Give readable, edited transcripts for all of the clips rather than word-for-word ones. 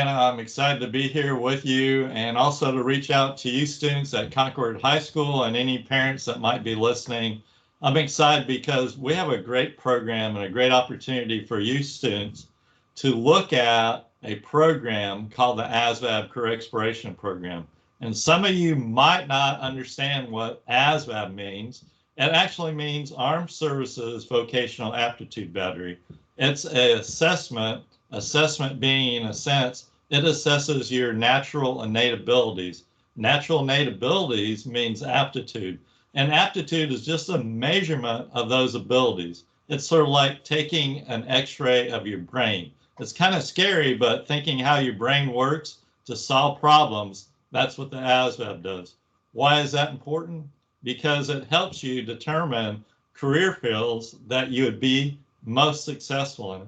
I'm excited to be here with you and also to reach out to you students at Concord High School and any parents that might be listening. I'm excited because we have a great program and a great opportunity for you students to look at a program called the ASVAB Career Exploration Program. And some of you might not understand what ASVAB means. It actually means Armed Services Vocational Aptitude Battery. It's an assessment being, in a sense, it assesses your natural innate abilities. Natural innate abilities means aptitude. And aptitude is just a measurement of those abilities. It's sort of like taking an x-ray of your brain. It's kind of scary, but thinking how your brain works to solve problems, that's what the ASVAB does. Why is that important? Because it helps you determine career fields that you would be most successful in.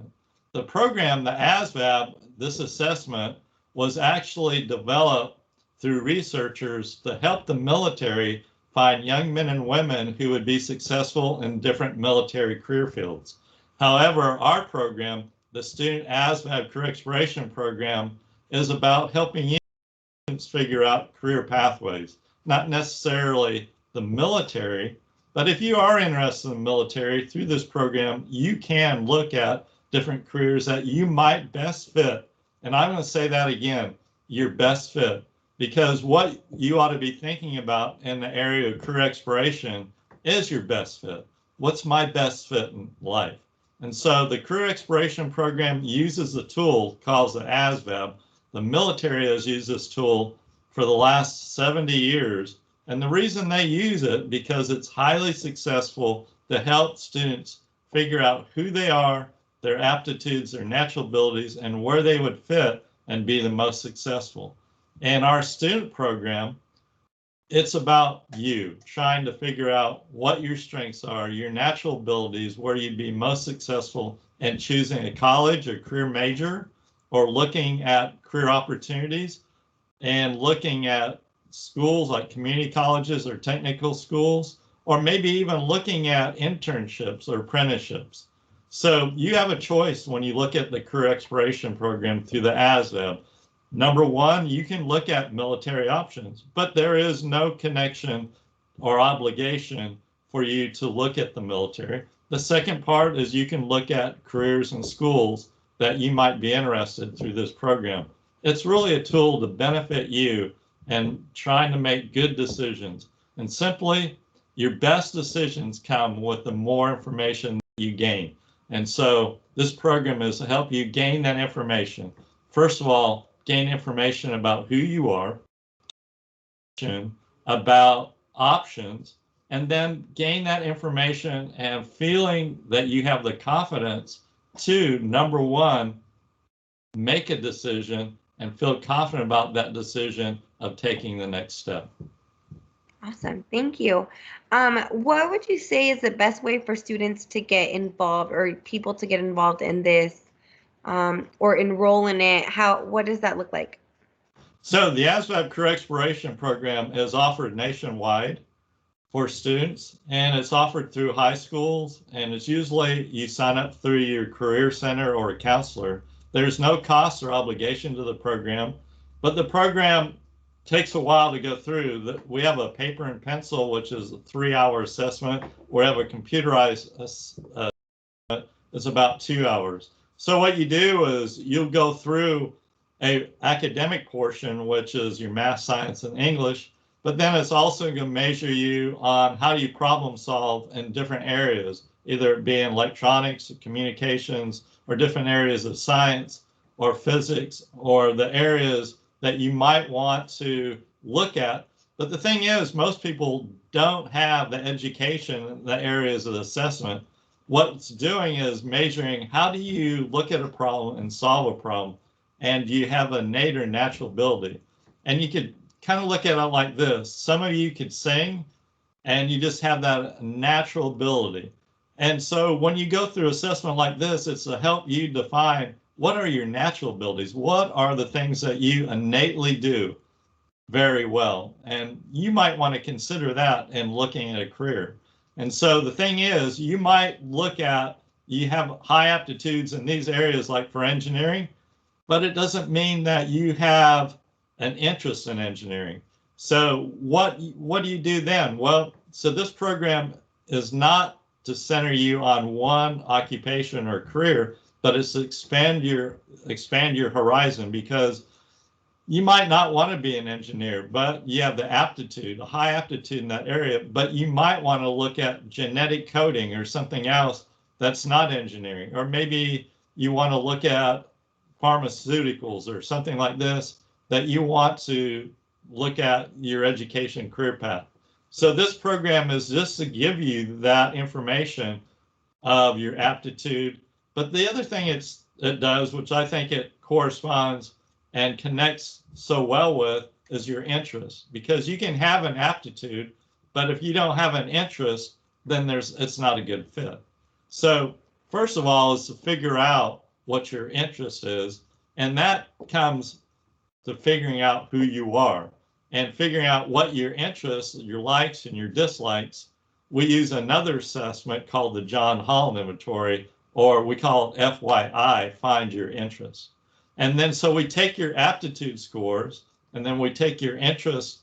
The program, the ASVAB, this assessment was actually developed through researchers to help the military find young men and women who would be successful in different military career fields. However, our program, the Student ASVAB Career Exploration Program, is about helping you figure out career pathways, not necessarily the military, but if you are interested in the military, through this program, you can look at different careers that you might best fit. And I'm going to say that again, your best fit, because what you ought to be thinking about in the area of career exploration is your best fit. What's my best fit in life? And so the career exploration program uses a tool called the ASVAB. The military has used this tool for the last 70 years. And the reason they use it, because it's highly successful to help students figure out who they are, their aptitudes, their natural abilities, and where they would fit and be the most successful. In our student program, it's about you trying to figure out what your strengths are, your natural abilities, where you'd be most successful in choosing a college or career major, or looking at career opportunities and looking at schools like community colleges or technical schools, or maybe even looking at internships or apprenticeships. So you have a choice when you look at the career exploration program through the ASVAB. Number one, you can look at military options, but there is no connection or obligation for you to look at the military. The second part is you can look at careers and schools that you might be interested through this program. It's really a tool to benefit you and trying to make good decisions. And simply, your best decisions come with the more information you gain. And so this program is to help you gain that information. First of all, gain information about who you are, about options, and then gain that information and feeling that you have the confidence to, number one, make a decision and feel confident about that decision of taking the next step. Awesome. Thank you. What would you say is the best way for students to get involved or people to get involved in this or enroll in it? What does that look like? So the ASVAB Career Exploration Program is offered nationwide for students, and it's offered through high schools, and it's usually you sign up through your career center or a counselor. There's no cost or obligation to the program, but the program takes a while to go through. We have a paper and pencil, which is a 3-hour assessment. We have a computerized assessment. It's about 2 hours. So what you do is you'll go through an academic portion, which is your math, science, and English, but then it's also going to measure you on how you problem solve in different areas, either it be in electronics, communications, or different areas of science or physics, or the areas that you might want to look at. But the thing is, most people don't have the education in the areas of assessment. What it's doing is measuring how do you look at a problem and solve a problem, and do you have a innate or natural ability? And you could kind of look at it like this. Some of you could sing, and you just have that natural ability. And so when you go through assessment like this, it's to help you define what are your natural abilities? What are the things that you innately do very well? And you might want to consider that in looking at a career. And so the thing is, you might look at, you have high aptitudes in these areas like for engineering, but it doesn't mean that you have an interest in engineering. So what do you do then? Well, so this program is not to center you on one occupation or career, but it's to expand your horizon, because you might not want to be an engineer, but you have the aptitude, a high aptitude in that area, but you might want to look at genetic coding or something else that's not engineering. Or maybe you want to look at pharmaceuticals or something like this, that you want to look at your education career path. So this program is just to give you that information of your aptitude. But the other thing it does, which I think it corresponds and connects so well with, is your interest. Because you can have an aptitude, but if you don't have an interest, then it's not a good fit. So first of all is to figure out what your interest is, and that comes to figuring out who you are and figuring out what your interests, your likes and your dislikes. We use another assessment called the John Hall Inventory, or we call it FYI, find your interests. And then so we take your aptitude scores, and then we take your interest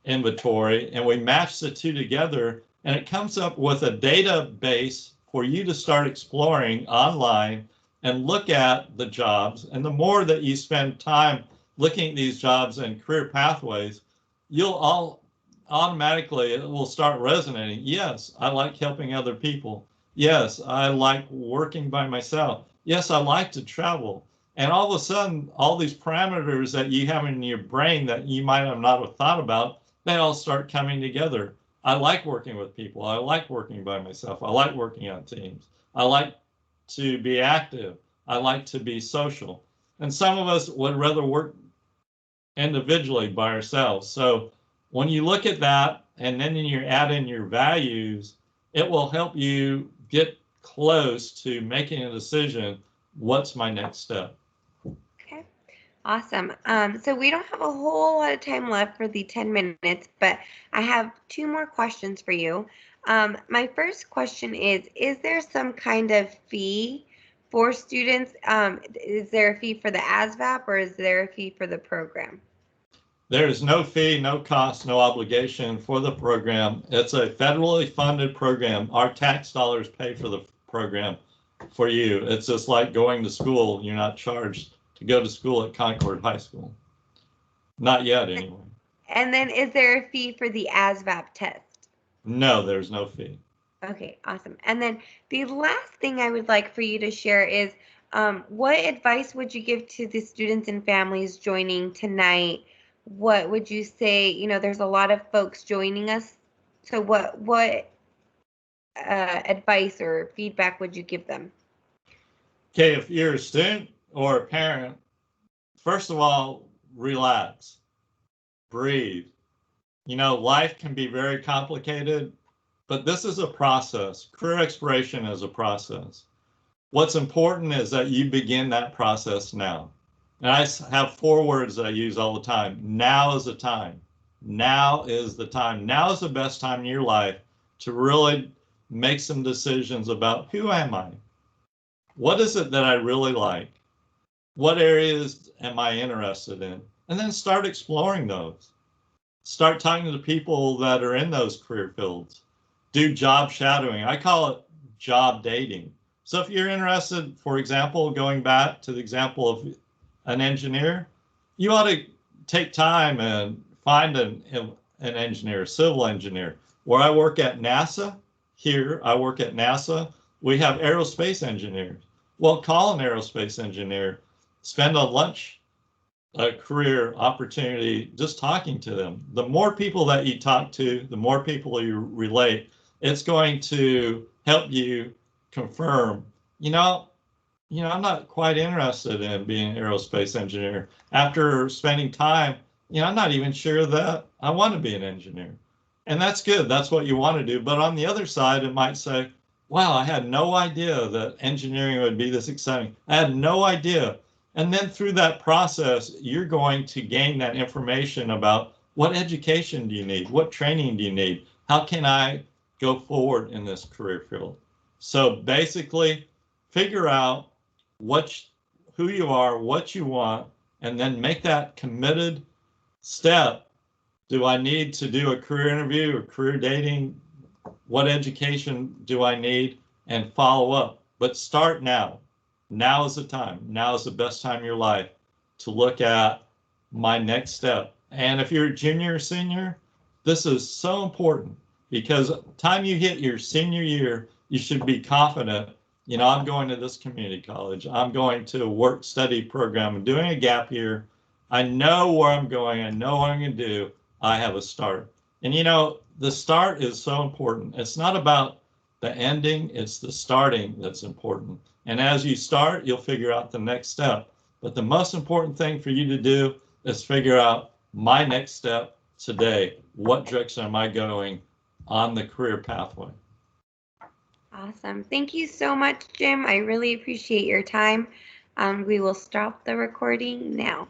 inventory, and we match the two together, and it comes up with a database for you to start exploring online and look at the jobs. And the more that you spend time looking at these jobs and career pathways, you'll automatically, it will start resonating. Yes, I like helping other people. Yes, I like working by myself. Yes, I like to travel. And all of a sudden, all these parameters that you have in your brain that you might have not have thought about, they all start coming together. I like working with people. I like working by myself. I like working on teams. I like to be active. I like to be social. And some of us would rather work individually by ourselves. So when you look at that and then you add in your values, it will help you get close to making a decision. What's my next step? Okay, awesome. So we don't have a whole lot of time left for the 10 minutes, but I have two more questions for you. My first question is there some kind of fee for students? Is there a fee for the ASVAB, or is there a fee for the program? There is no fee, no cost, no obligation for the program. It's a federally funded program. Our tax dollars pay for the program for you. It's just like going to school. You're not charged to go to school at Concord High School. Not yet, anyway. And then is there a fee for the ASVAB test? No, there's no fee. Okay, awesome. And then the last thing I would like for you to share is what advice would you give to the students and families joining tonight? What would you say? You know, there's a lot of folks joining us. So what advice or feedback would you give them? Okay, if you're a student or a parent, first of all, relax, breathe. You know, life can be very complicated, but this is a process. Career exploration is a process. What's important is that you begin that process now. And I have 4 words that I use all the time. Now is the time. Now is the time. Now is the best time in your life to really make some decisions about who am I? What is it that I really like? What areas am I interested in? And then start exploring those. Start talking to the people that are in those career fields. Do job shadowing. I call it job dating. So if you're interested, for example, going back to the example of an engineer, you ought to take time and find an engineer, a civil engineer. Where I work at NASA, I work at NASA, we have aerospace engineers. Well, call an aerospace engineer, spend a career opportunity just talking to them. The more people that you talk to, the more people you relate, it's going to help you confirm, I'm not quite interested in being an aerospace engineer. After spending time, I'm not even sure that I want to be an engineer. And that's good. That's what you want to do. But on the other side, it might say, wow, I had no idea that engineering would be this exciting. I had no idea. And then through that process, you're going to gain that information about what education do you need? What training do you need? How can I go forward in this career field? So basically, figure out who you are, what you want, and then make that committed step. Do I need to do a career interview or career dating? What education do I need? And follow up. But start now. Now is the time. Now is the best time in your life to look at my next step. And if you're a junior or senior, this is so important because time you hit your senior year, you should be confident. You know, I'm going to this community college. I'm going to a work study program and doing a gap year. I know where I'm going. I know what I'm going to do. I have a start. And you know, the start is so important. It's not about the ending, it's the starting that's important. And as you start, you'll figure out the next step. But the most important thing for you to do is figure out my next step today. What direction am I going on the career pathway? Awesome. Thank you so much, Jim. I really appreciate your time. We will stop the recording now.